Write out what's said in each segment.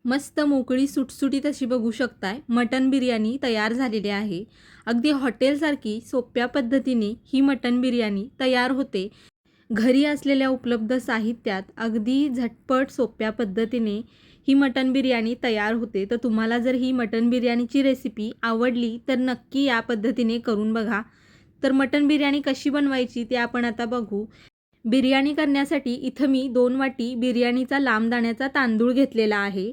मस्त मोकळी सुटसुटीत अशी बघू शकताय मटन बिर्याणी तयार झालेली आहे। अगदी हॉटेलसारखी सोप्या पद्धतीने ही मटन बिर्याणी तयार होते। घरी असलेल्या उपलब्ध साहित्यात अगदी झटपट सोप्या पद्धतीने ही मटन बिर्याणी तयार होते। तर तुम्हाला जर ही मटन बिर्याणीची रेसिपी आवडली तर नक्की या पद्धतीने करून बघा। तर मटन बिर्याणी कशी बनवायची ते आपण आता बघू। बिर्याणी करण्यासाठी इथं मी 2 वाटी बिर्याणीचा लांब दाण्याचा तांदूळ घेतलेला आहे।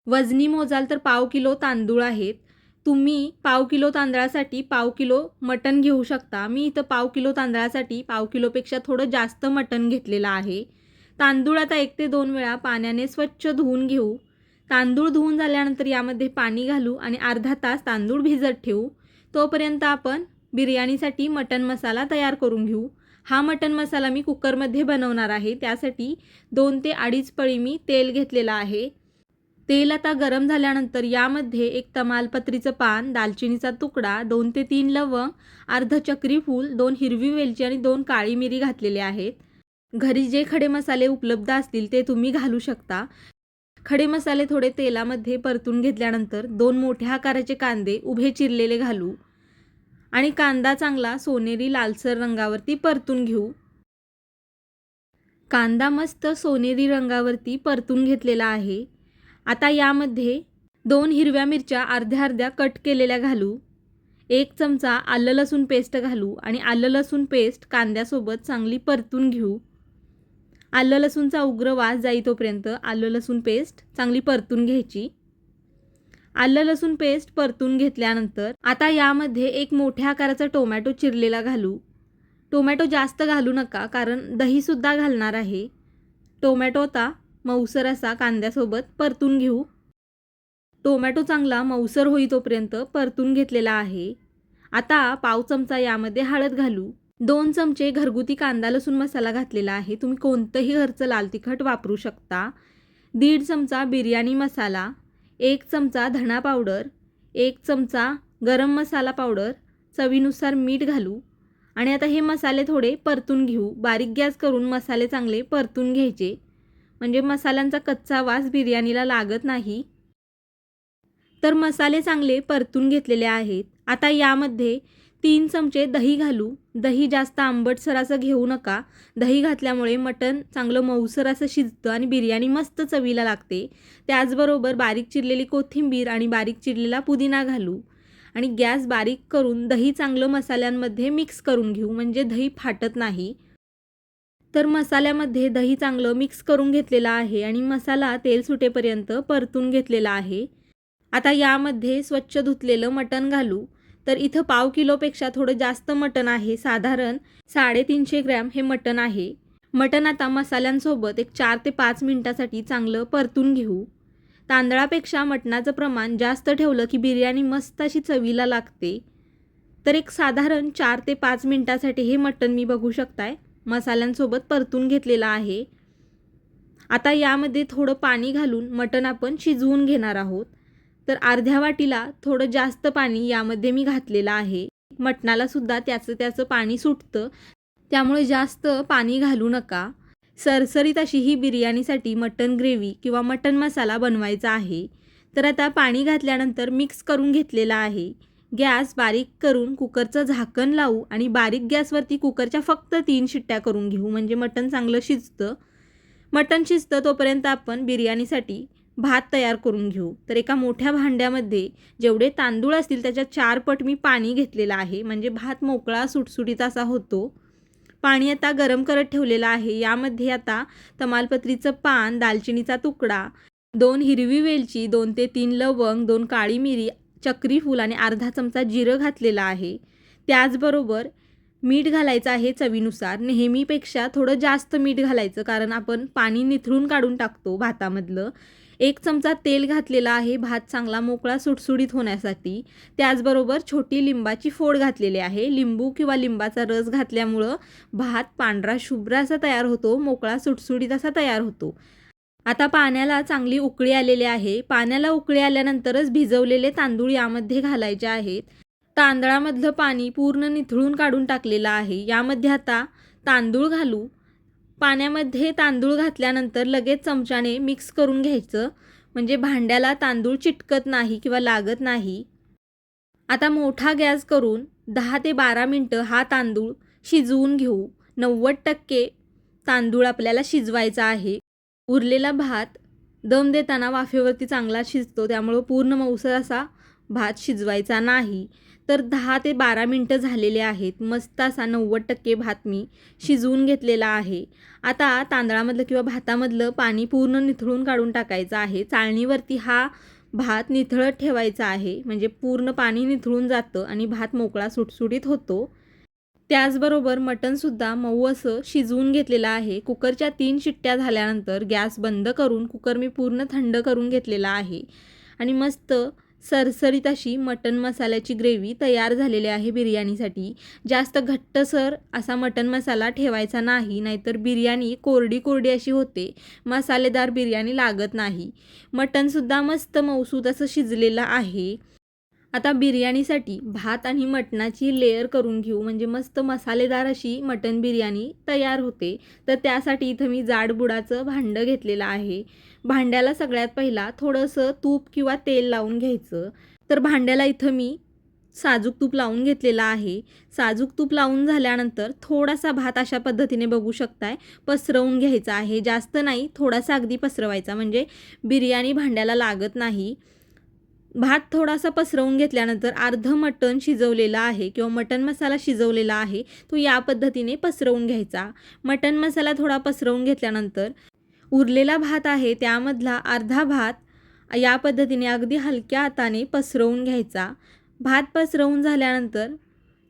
वजनी मोजाल तर पाव किलो तांदूळ आहेत। तुम्ही पाव किलो तांदळासाठी पाव किलो मटण घेऊ शकता। मी इथं पाव किलो तांदळासाठी पाव किलोपेक्षा थोडं जास्त मटण घेतलेलं आहे। तांदूळ आता 1 ते 2 वेळा पाण्याने स्वच्छ धुवून घेऊ। तांदूळ धुवून झाल्यानंतर यामध्ये पाणी घालू आणि अर्धा तास तांदूळ भिजत ठेवू। तोपर्यंत आपण बिर्याणीसाठी मटण मसाला तयार करून घेऊ। हा मटण मसाला मी कुकरमध्ये बनवणार आहे। त्यासाठी 2 ते 2.5 पळी मी तेल घेतलेलं आहे। तेल आता गरम झाल्यानंतर यामध्ये 1 तमालपत्रीचं पान, दालचिनीचा तुकडा, 2 ते 3 लवंग, अर्ध चक्री फूल, 2 हिरवी वेलची आणि 2 काळी मिरी घातलेले आहेत। घरी जे खडे मसाले उपलब्ध असतील ते तुम्ही घालू शकता। खडे मसाले थोडे तेलामध्ये परतून घेतल्यानंतर 2 मोठ्या आकाराचे कांदे उभे चिरलेले घालू आणि कांदा चांगला सोनेरी लालसर रंगावरती परतून घेऊ। कांदा मस्त सोनेरी रंगावरती परतून घेतलेला आहे। आता यामध्ये 2 हिरव्या मिरच्या अर्ध्या अर्ध्या कट केलेल्या घालू। 1 चमचा आलं लसूण पेस्ट घालू आणि आलं लसूण पेस्ट कांद्यासोबत चांगली परतून घेऊ। आलं लसूणचा उग्र वास जाई तोपर्यंत आलं लसूण पेस्ट चांगली परतून घ्यायची। आलं लसूण पेस्ट परतून घेतल्यानंतर आता यामध्ये 1 मोठ्या आकाराचा टोमॅटो चिरलेला घालू। टोमॅटो जास्त घालू नका कारण दही सुद्धा घालणार आहे। टोमॅटो आता मऊसर असा कांद्यासोबत परतून घेऊ। टोमॅटो चांगला मऊसर होई तोपर्यंत परतून घेतलेला आहे। आता पाव चमचा यामध्ये हळद घालू। 2 चमचे घरगुती कांदा लसूण मसाला घातलेला आहे। तुम्ही कोणतंही घरचं लाल तिखट वापरू शकता। 1.5 चमचा बिर्याणी मसाला, 1 चमचा धना पावडर, 1 चमचा गरम मसाला पावडर, चवीनुसार मीठ घालू आणि आता हे मसाले थोडे परतून घेऊ। बारीक गॅस करून मसाले चांगले परतून घ्यायचे म्हणजे मसाल्यांचा कच्चा वास बिर्याणीला लागत नाही। तर मसाले चांगले परतून घेतलेले आहेत। आता यामध्ये 3 चमचे दही घालू। दही जास्त आंबटसर असं घेऊ नका। दही घातल्यामुळे मटण चांगलं मऊसर असं शिजतं आणि बिर्याणी मस्त चवीला लागते। त्याचबरोबर बारीक चिरलेली कोथिंबीर आणि बारीक चिरलेला पुदिना घालू आणि गॅस बारीक करून दही चांगलं मसाल्यांमध्ये मिक्स करून घेऊ म्हणजे दही फाटत नाही। तर मसाल्यामध्ये दही चांगलं मिक्स करून घेतलेलं आहे आणि मसाला तेल सुटेपर्यंत परतून घेतलेला आहे। आता यामध्ये स्वच्छ धुतलेलं मटण घालू। तर इथं पाव किलोपेक्षा थोडं जास्त मटण आहे। साधारण 350 ग्रॅम हे मटण आहे। मटण आता मसाल्यांसोबत 4 ते 5 मिनिटासाठी चांगलं परतून घेऊ। तांदळापेक्षा मटणाचं प्रमाण जास्त ठेवलं की बिर्याणी मस्त अशी चवीला लागते। तर साधारण 4 ते 5 मिनिटासाठी हे मटण मी बघू शकताय मसाल्यांसोबत परतून घेतलेलं आहे। आता यामध्ये थोडं पाणी घालून मटण आपण शिजवून घेणार आहोत। तर अर्ध्या वाटीला थोडं जास्त पाणी यामध्ये मी घातलेलं आहे। मटणाला सुद्धा त्याचं पाणी सुटतं, त्यामुळे जास्त पाणी घालू नका। सरसरीत अशी ही बिर्याणीसाठी मटण ग्रेव्ही किंवा मटण मसाला बनवायचा आहे। तर आता पाणी घातल्यानंतर मिक्स करून घेतलेला आहे। गॅस बारीक करून कुकरचं झाकण लावू आणि बारीक गॅसवरती कुकरच्या फक्त 3 शिट्ट्या करून घेऊ म्हणजे मटण चांगलं शिजतं। मटण शिजतं तोपर्यंत आपण बिर्याणीसाठी भात तयार करून घेऊ। तर एका मोठ्या भांड्यामध्ये जेवढे तांदूळ असतील त्याच्या 4 पट मी पाणी घेतलेलं आहे म्हणजे भात मोकळा सुटसुटीत असा होतो। पाणी आता गरम करत ठेवलेलं आहे। यामध्ये आता तमालपत्रीचं पान, दालचिनीचा तुकडा, 2 हिरवी वेलची, 2 ते 3 लवंग, 2 काळी मिरी, चक्री फूल आणि अर्धा चमचा जिरं घातलेलं आहे। त्याचबरोबर मीठ घालायचं आहे चवीनुसार। नेहमीपेक्षा थोडं जास्त मीठ घालायचं कारण आपण पाणी निथळून काढून टाकतो भातामधलं। 1 चमचा तेल घातलेला आहे भात चांगला मोकळा सुटसुटीत होण्यासाठी। त्याचबरोबर छोटी लिंबाची फोड घातलेली आहे। लिंबू किंवा लिंबाचा रस घातल्यामुळं भात पांढरा शुभ्र असा तयार होतो, मोकळा सुटसुटीत असा तयार होतो। आता पाण्याला चांगली उकळी आलेली आहे। पाण्याला उकळी आल्यानंतरच भिजवलेले तांदूळ यामध्ये घालायचे आहेत। तांदळामधलं पाणी पूर्ण निथळून काढून टाकलेलं आहे। यामध्ये आता तांदूळ घालू। पाण्यामध्ये तांदूळ घातल्यानंतर लगेच चमच्याने मिक्स करून घ्यायचं म्हणजे भांड्याला तांदूळ चिटकत नाही किंवा लागत नाही. आता मोठा गॅस करून 10 ते 12 मिनटं हा तांदूळ शिजवून घेऊ. 90% तांदूळ आपल्याला शिजवायचा आहे. उरलेला भात दम देताना वाफेवरती चांगला शिजतो, त्यामुळं पूर्ण मऊसर असा भात शिजवायचा नाही. तर 10 ते 12 मिनटं झालेले आहेत. मस्त असा 90% भात मी शिजवून घेतलेला आहे. आता तांदळामधलं किंवा भातामधलं पाणी पूर्ण निथळून काढून टाकायचं आहे. चाळणीवरती हा भात निथळत ठेवायचा आहे, म्हणजे पूर्ण पाणी निथळून जातं आणि भात मोकळा सुटसुटीत होतो. त्याचबरोबर मटणसुद्धा मऊ असं शिजवून घेतलेलं आहे. कुकरच्या 3 शिट्ट्या झाल्यानंतर गॅस बंद करून कुकर मी पूर्ण थंड करून घेतलेला आहे आणि मस्त सरसरीत अशी मटण मसाल्याची ग्रेव्ही तयार झालेली आहे बिर्याणीसाठी. जास्त घट्टसर असा मटण मसाला ठेवायचा नाही, नाहीतर बिर्याणी कोरडी कोरडी अशी होते, मसालेदार बिर्याणी लागत नाही. मटणसुद्धा मस्त मऊसूत असं शिजलेलं आहे. आता बिर्याणीसाठी भात आणि मटणाची लेयर करून घेऊ, म्हणजे मस्त मसालेदार अशी मटण बिर्याणी तयार होते. तर त्यासाठी इथं मी जाडबुडाचं भांडं घेतलेलं आहे. भांड्याला सगळ्यात पहिला थोडंसं तूप किंवा तेल लावून घ्यायचं. तर भांड्याला इथं मी साजूक तूप लावून घेतलेला आहे. साजूक तूप लावून झाल्यानंतर थोडासा भात अशा पद्धतीने बघू शकताय पसरवून घ्यायचा आहे. जास्त नाही, थोडासा अगदी पसरवायचा, म्हणजे बिर्याणी भांड्याला लागत नाही. भात थोडासा पसरवून घेतल्यानंतर अर्धं मटण शिजवलेलं आहे किंवा मटण मसाला शिजवलेला आहे, तो या पद्धतीने पसरवून घ्यायचा. मटण मसाला थोडा पसरवून घेतल्यानंतर उरलेला भात आहे त्यामधला अर्धा भात या पद्धतीने अगदी हलक्या हाताने पसरवून घ्यायचा. भात पसरवून झाल्यानंतर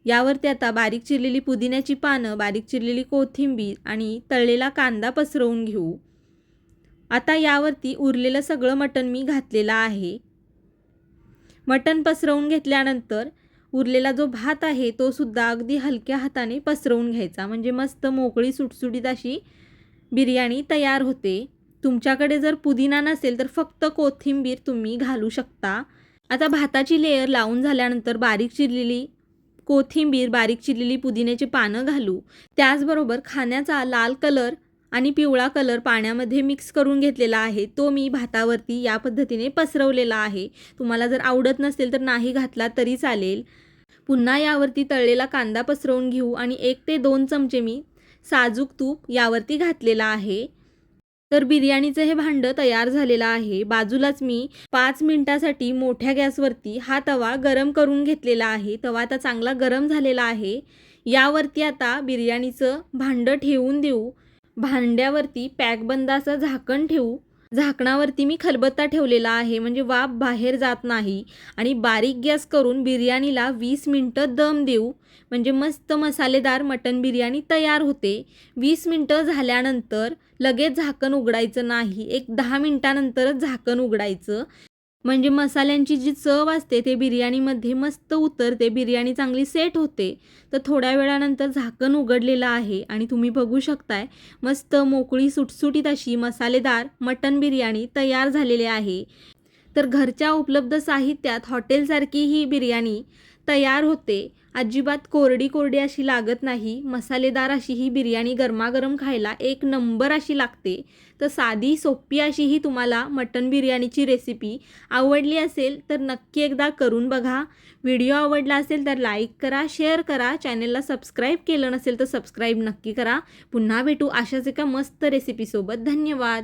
यावरती आता बारीक चिरलेली पुदिन्याची पानं, बारीक चिरलेली कोथिंबीर आणि तळलेला कांदा पसरवून घेऊ. आता यावरती उरलेलं सगळं मटण मी घातलेलं आहे. मटण पसरवून घेतल्यानंतर उरलेला जो भात आहे तो सुद्धा अगदी हलक्या हाताने पसरवून घ्यायचा, म्हणजे मस्त मोकळी सुटसुटीत अशी बिर्याणी तयार होते. तुमच्याकडे जर पुदिना नसेल तर फक्त कोथिंबीर तुम्ही घालू शकता. आता भाताची लेयर लावून झाल्यानंतर बारीक चिरलेली कोथिंबीर, बारीक चिरलेली पुदिन्याची पानं घालू. त्याचबरोबर खाण्याचा लाल कलर आणि पिवळा कलर पाण्यामध्ये मिक्स करून घेतलेला आहे, तो मी भातावरती या पद्धतीने पसरवलेला आहे. तुम्हाला जर आवडत नसेल तर नाही घातला तरी चालेल. पुन्हा यावरती तळलेला कांदा पसरवून घेऊ आणि 1 ते 2 चमचे मी साजूक तूप यावरती घातलेला आहे. तर बिर्याणीचं हे भांडं तयार झालेलं आहे. बाजूलाच मी 5 मिनिटासाठी मोठ्या गॅसवरती हा तवा गरम करून घेतलेला आहे. तवा आता चांगला गरम झालेला आहे. यावरती आता बिर्याणीचं भांडं ठेवून देऊ. भांड्यावरती पॅकबंद असं झाकण ठेवू. झाकणावरती मी खलबत्ता ठेवलेला आहे, म्हणजे वाफ बाहेर जात नाही. आणि बारीक गॅस करून बिर्याणीला 20 मिनटं दम देऊ, म्हणजे मस्त मसालेदार मटण बिर्याणी तयार होते. 20 मिनटं झाल्यानंतर लगेच झाकण उघडायचं नाही, एक 10 मिनटानंतरच झाकण उघडायचं, म्हणजे मसाल्यांची जी चव असते ते बिर्याणीमध्ये मस्त उतरते, बिर्याणी चांगली सेट होते. तर थोड्या वेळानंतर झाकण उघडलेलं आहे आणि तुम्ही बघू शकताय मस्त मोकळी सुटसुटीत अशी मसालेदार मटण बिर्याणी तयार झालेली आहे. तर घरच्या उपलब्ध साहित्यात हॉटेलसारखी ही बिर्याणी तयार होते. अजिबात कोरडी कोरडी अशी लागत नाही. मसालेदार अशी ही बिर्याणी गरमागरम खायला एक नंबर अशी लागते. तर साधी सोपी अशी ही तुम्हाला मटण बिर्याणीची रेसिपी आवडली असेल तर नक्की एकदा करून बघा. व्हिडिओ आवडला असेल तर लाईक करा, शेअर करा. चॅनलला सबस्क्राईब केलं नसेल तर सबस्क्राईब नक्की करा. पुन्हा भेटू अशाच एका मस्त रेसिपीसोबत. धन्यवाद.